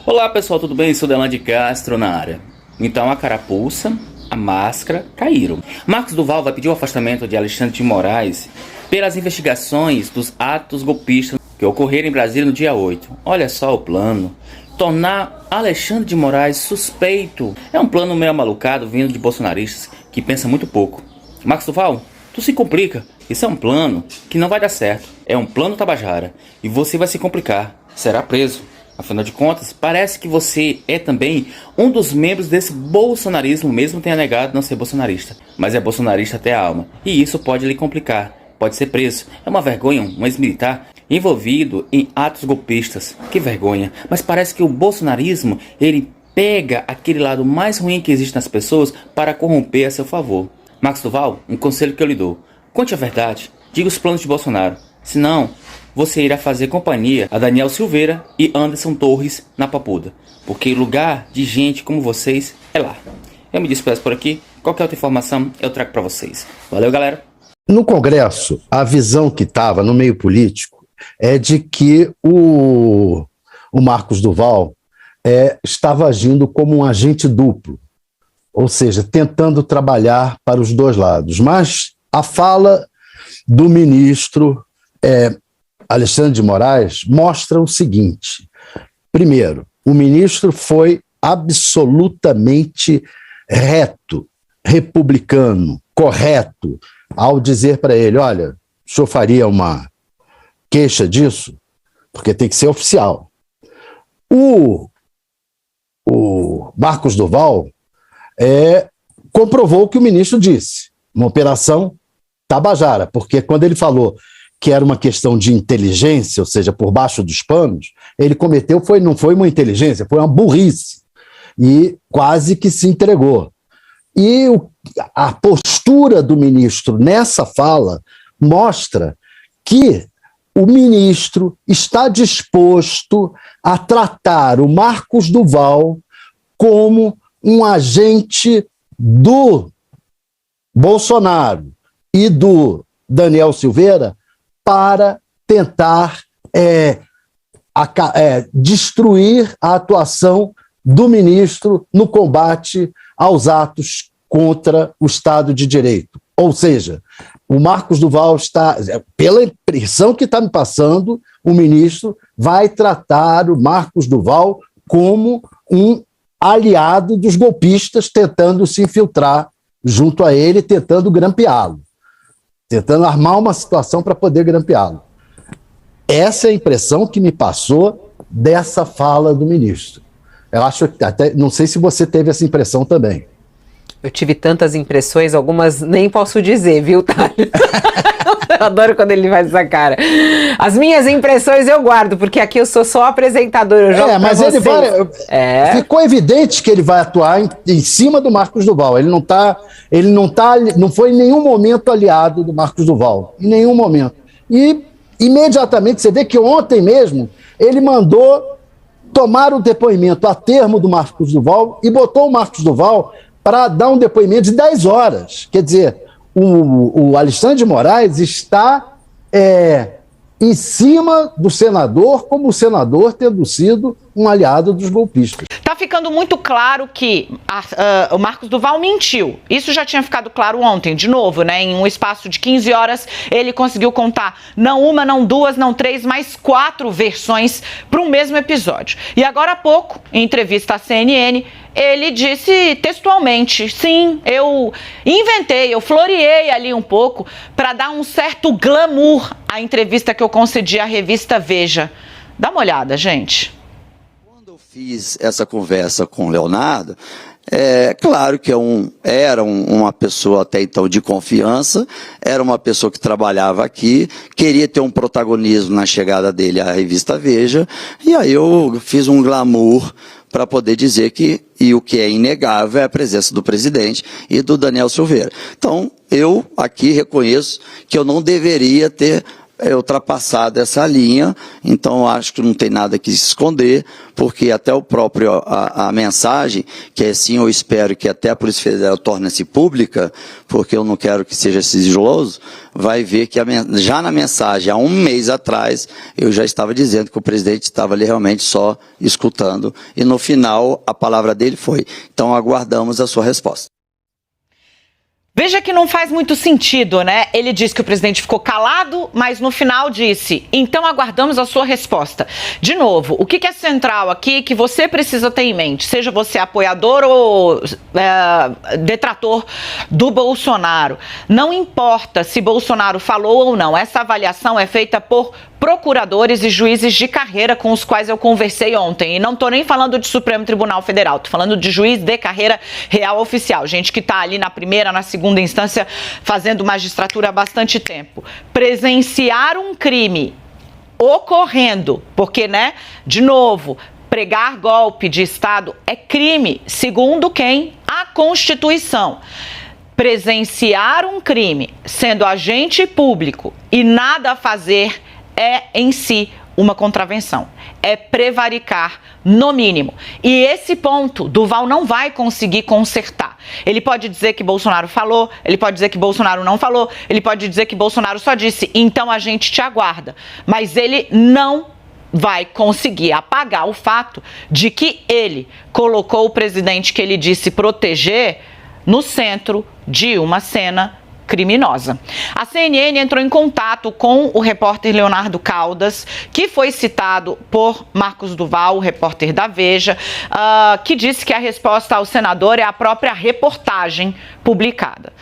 Olá pessoal, tudo bem? Sou Delan de Castro na área. Então a carapuça, a máscara caíram. Marcos Duval vai pedir o afastamento de Alexandre de Moraes pelas investigações dos atos golpistas que ocorreram em Brasília no dia 8. Olha só o plano. Tornar Alexandre de Moraes suspeito. É um plano meio malucado vindo de bolsonaristas que pensam muito pouco. Marcos Duval, tu se complica. Isso é um plano que não vai dar certo. É um plano Tabajara. E você vai se complicar. Será preso. Afinal de contas, parece que você é também um dos membros desse bolsonarismo, mesmo tenha negado não ser bolsonarista. Mas é bolsonarista até a alma. E isso pode lhe complicar. Pode ser preso. É uma vergonha um ex-militar envolvido em atos golpistas. Que vergonha. Mas parece que o bolsonarismo, ele pega aquele lado mais ruim que existe nas pessoas para corromper a seu favor. Marcos Duval, um conselho que eu lhe dou. Conte a verdade. Diga os planos de Bolsonaro. Senão, você irá fazer companhia a Daniel Silveira e Anderson Torres na Papuda. Porque lugar de gente como vocês é lá. Eu me despeço por aqui. Qualquer outra informação eu trago para vocês. Valeu, galera. No Congresso, a visão que estava no meio político é de que o Marcos Duval estava agindo como um agente duplo. Ou seja, tentando trabalhar para os dois lados. Mas a fala do ministro Alexandre de Moraes mostra o seguinte. Primeiro, o ministro foi absolutamente reto, republicano, correto, ao dizer para ele, olha, o senhor faria uma queixa disso? Porque tem que ser oficial. O Marcos Duval comprovou o que o ministro disse, uma operação Tabajara, porque quando ele falou que era uma questão de inteligência, ou seja, por baixo dos panos, ele cometeu, não foi uma inteligência, foi uma burrice, e quase que se entregou. E a postura do ministro nessa fala mostra que o ministro está disposto a tratar o Marcos Duval como um agente do Bolsonaro e do Daniel Silveira para tentar destruir a atuação do ministro no combate aos atos contra o Estado de Direito. Ou seja, o Marcos Duval está, pela impressão que está me passando, o ministro vai tratar o Marcos Duval como um aliado dos golpistas tentando se infiltrar junto a ele, tentando grampeá-lo, tentando armar uma situação para poder grampeá-lo. Essa é a impressão que me passou dessa fala do ministro. Eu acho que até, não sei se você teve essa impressão também. Eu tive tantas impressões, algumas nem posso dizer, viu, Thales? Eu adoro quando ele faz essa cara. As minhas impressões eu guardo, porque aqui eu sou só apresentador, eu jogo mas pra vocês. Ele ficou evidente que ele vai atuar em cima do Marcos Duval. Ele não foi em nenhum momento aliado do Marcos Duval, em nenhum momento. E imediatamente, você vê que ontem mesmo, ele mandou tomar o depoimento a termo do Marcos Duval e botou o Marcos Duval para dar um depoimento de 10 horas. Quer dizer, o Alexandre de Moraes está em cima do senador, como o senador tendo sido um aliado dos golpistas. Tá ficando muito claro que o Marcos Duval mentiu. Isso já tinha ficado claro ontem, de novo, né? Em um espaço de 15 horas, ele conseguiu contar não uma, não duas, não três, mas 4 versões para o mesmo episódio. E agora há pouco, em entrevista à CNN, ele disse textualmente, sim, eu inventei, eu floreei ali um pouco para dar um certo glamour à entrevista que eu concedi à revista Veja. Dá uma olhada, gente. Quando eu fiz essa conversa com o Leonardo, claro que era uma pessoa até então de confiança, era uma pessoa que trabalhava aqui, queria ter um protagonismo na chegada dele à revista Veja, e aí eu fiz um glamour para poder dizer e o que é inegável é a presença do presidente e do Daniel Silveira. Então, eu aqui reconheço que eu não deveria ter ultrapassado essa linha, então acho que não tem nada que se esconder, porque até o próprio, a mensagem, que é sim, eu espero que até a Polícia Federal torne-se pública, porque eu não quero que seja sigiloso, vai ver que já na mensagem, há um mês atrás, eu já estava dizendo que o presidente estava ali realmente só escutando, e no final a palavra dele foi, então aguardamos a sua resposta. Veja que não faz muito sentido, né? Ele disse que o presidente ficou calado, mas no final disse, então aguardamos a sua resposta. De novo, o que é central aqui que você precisa ter em mente, seja você apoiador ou detrator do Bolsonaro, não importa se Bolsonaro falou ou não, essa avaliação é feita por procuradores e juízes de carreira com os quais eu conversei ontem. E não estou nem falando de Supremo Tribunal Federal, estou falando de juiz de carreira real oficial, gente que está ali na primeira, na segunda instância, fazendo magistratura há bastante tempo. Presenciar um crime ocorrendo, porque, né, de novo, pregar golpe de Estado é crime, segundo quem? A Constituição. Presenciar um crime sendo agente público e nada a fazer é em si uma contravenção, é prevaricar no mínimo. E esse ponto, Duval não vai conseguir consertar. Ele pode dizer que Bolsonaro falou, ele pode dizer que Bolsonaro não falou, ele pode dizer que Bolsonaro só disse, então a gente te aguarda. Mas ele não vai conseguir apagar o fato de que ele colocou o presidente que ele disse proteger no centro de uma cena criminosa. A CNN entrou em contato com o repórter Leonardo Caldas, que foi citado por Marcos Duval, o repórter da Veja, que disse que a resposta ao senador é a própria reportagem publicada.